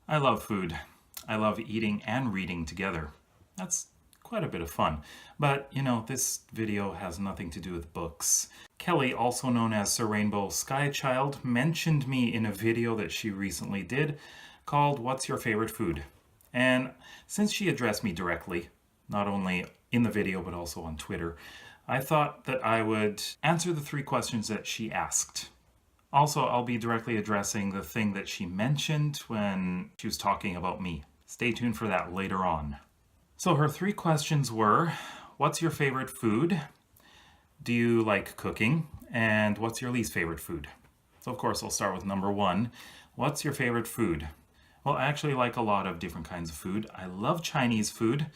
I love food. I love eating and reading together. That's quite a bit of fun. But, this video has nothing to do with books. Kelly, also known as Sir Rainbow Skychild, mentioned me in a video that she recently did called What's Your Favorite Food? And since she addressed me directly, not only in the video but also on Twitter, I thought that I would answer the 3 questions that she asked. Also, I'll be directly addressing the thing that she mentioned when she was talking about me. Stay tuned for that later on. So her 3 questions were, what's your favorite food? Do you like cooking? And what's your least favorite food? So of course I'll start with number 1. What's your favorite food? Well, I actually like a lot of different kinds of food. I love Chinese food.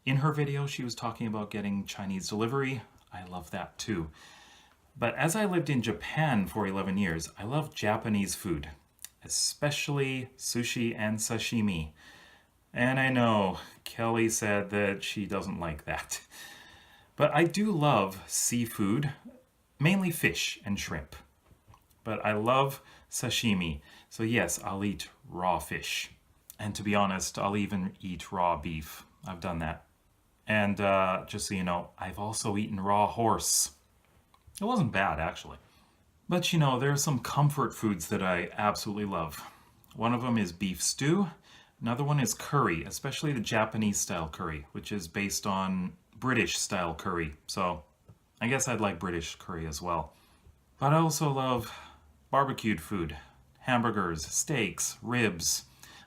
In her video, she was talking about getting Chinese delivery. I love that too. But as I lived in Japan for 11 years, I love Japanese food, especially sushi and sashimi. And I know Kelly said that she doesn't like that. But I do love seafood, mainly fish and shrimp. But I love sashimi. So yes, I'll eat raw fish. And to be honest, I'll even eat raw beef. I've done that. And just so you know, I've also eaten raw horse. It wasn't bad, actually. But there are some comfort foods that I absolutely love. One of them is beef stew. Another one is curry, especially the Japanese style curry, which is based on British style curry. So I guess I'd like British curry as well. But I also love barbecued food, hamburgers, steaks, ribs.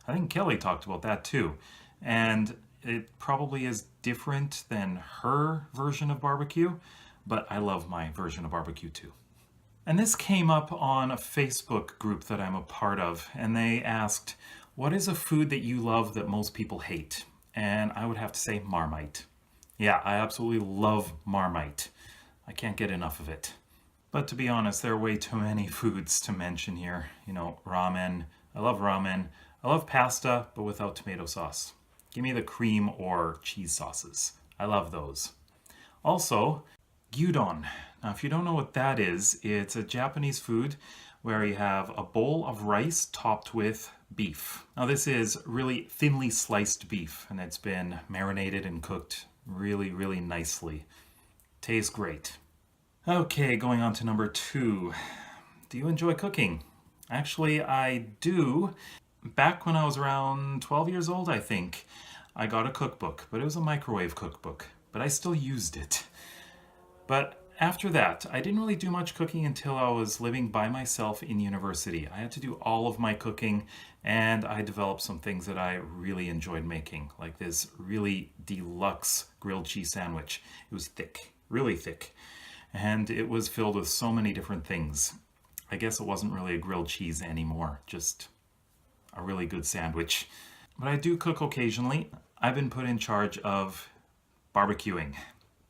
I think Kelly talked about that too. And it probably is different than her version of barbecue, but I love my version of barbecue too. And this came up on a Facebook group that I'm a part of, and they asked, what is a food that you love that most people hate? And I would have to say Marmite. Yeah, I absolutely love Marmite. I can't get enough of it. But to be honest, there are way too many foods to mention here. Ramen. I love ramen. I love pasta, but without tomato sauce. Give me the cream or cheese sauces. I love those. Also, gyudon. Now, if you don't know what that is, it's a Japanese food where you have a bowl of rice topped with beef. Now, this is really thinly sliced beef, and it's been marinated and cooked really, really nicely. Tastes great. Okay, going on to number 2. Do you enjoy cooking? Actually, I do. Back when I was around 12 years old, I think, I got a cookbook, but it was a microwave cookbook, but I still used it. But after that, I didn't really do much cooking until I was living by myself in university. I had to do all of my cooking, and I developed some things that I really enjoyed making, like this really deluxe grilled cheese sandwich. It was thick, really thick, and it was filled with so many different things. I guess it wasn't really a grilled cheese anymore, just a really good sandwich. But I do cook occasionally. I've been put in charge of barbecuing,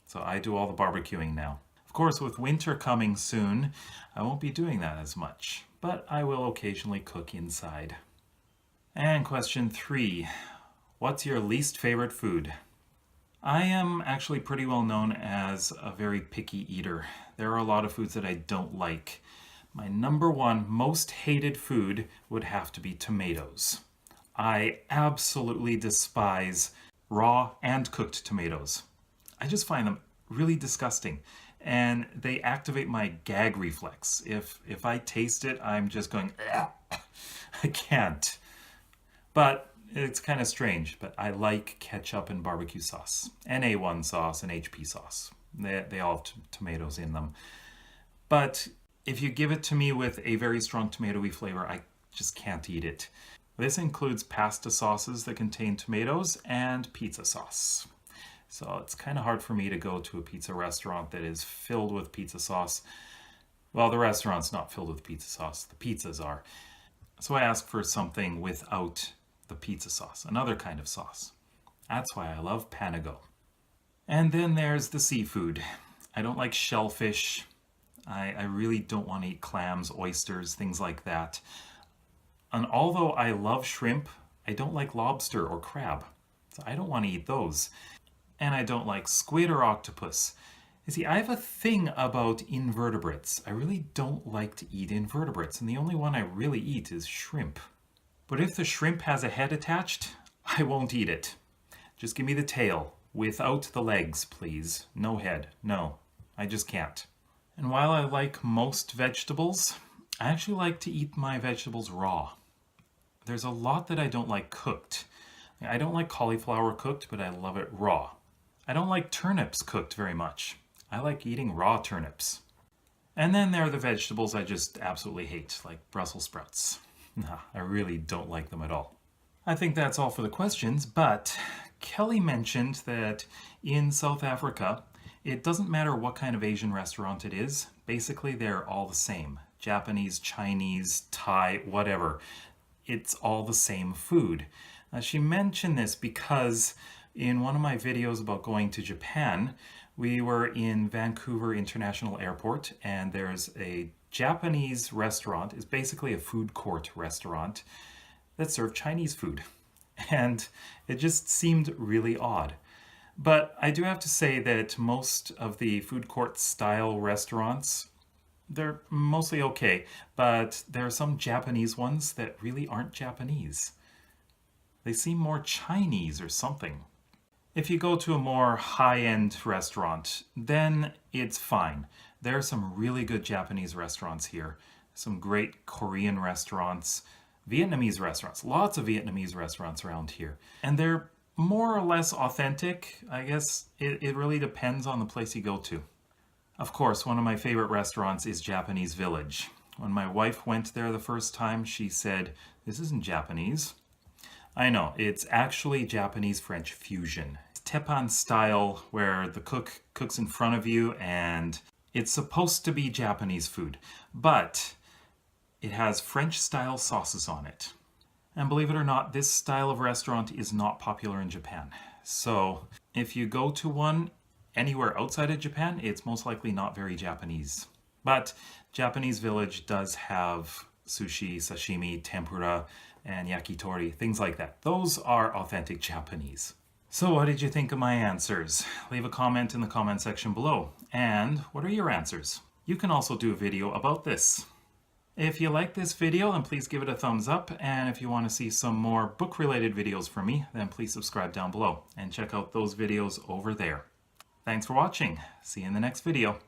so I do all the barbecuing now. Of course, with winter coming soon, I won't be doing that as much, but I will occasionally cook inside. And question 3, what's your least favorite food? I am actually pretty well known as a very picky eater. There are a lot of foods that I don't like. My number 1 most hated food would have to be tomatoes. I absolutely despise raw and cooked tomatoes. I just find them really disgusting, and they activate my gag reflex. If I taste it, I'm just going, I can't. But it's kind of strange, but I like ketchup and barbecue sauce, and A1 sauce and HP sauce. They all have tomatoes in them. But if you give it to me with a very strong tomatoey flavor, I just can't eat it. This includes pasta sauces that contain tomatoes and pizza sauce. So it's kind of hard for me to go to a pizza restaurant that is filled with pizza sauce. Well, the restaurant's not filled with pizza sauce, the pizzas are. So I ask for something without the pizza sauce, another kind of sauce. That's why I love panago. And then there's the seafood. I don't like shellfish. I really don't want to eat clams, oysters, things like that. And although I love shrimp, I don't like lobster or crab. So I don't want to eat those. And I don't like squid or octopus. You see, I have a thing about invertebrates. I really don't like to eat invertebrates, and the only one I really eat is shrimp. But if the shrimp has a head attached, I won't eat it. Just give me the tail, without the legs, please. No head. No, I just can't. And while I like most vegetables, I actually like to eat my vegetables raw. There's a lot that I don't like cooked. I don't like cauliflower cooked, but I love it raw. I don't like turnips cooked very much. I like eating raw turnips. And then there are the vegetables I just absolutely hate, like Brussels sprouts. Nah, I really don't like them at all. I think that's all for the questions, but Kelly mentioned that in South Africa, it doesn't matter what kind of Asian restaurant it is. Basically, they're all the same. Japanese, Chinese, Thai, whatever. It's all the same food. She mentioned this because in one of my videos about going to Japan, we were in Vancouver International Airport, and there's a Japanese restaurant. It's basically a food court restaurant that served Chinese food. And it just seemed really odd. But I do have to say that most of the food court style restaurants, they're mostly okay, but there are some Japanese ones that really aren't Japanese. They seem more Chinese or something. If you go to a more high-end restaurant, then it's fine. There are some really good Japanese restaurants here. Some great Korean restaurants, Vietnamese restaurants, lots of Vietnamese restaurants around here. And they're more or less authentic. I guess it really depends on the place you go to. Of course, one of my favorite restaurants is Japanese Village. When my wife went there the first time, she said, "This isn't Japanese." I know, it's actually Japanese-French fusion. It's teppan style where the cook cooks in front of you, and it's supposed to be Japanese food, but it has French-style sauces on it. And believe it or not, this style of restaurant is not popular in Japan. So if you go to one anywhere outside of Japan, it's most likely not very Japanese. But Japanese Village does have sushi, sashimi, tempura, and yakitori, things like that. Those are authentic Japanese. So what did you think of my answers? Leave a comment in the comment section below. And what are your answers? You can also do a video about this. If you like this video, then please give it a thumbs up. And if you want to see some more book-related videos from me, then please subscribe down below and check out those videos over there. Thanks for watching. See you in the next video.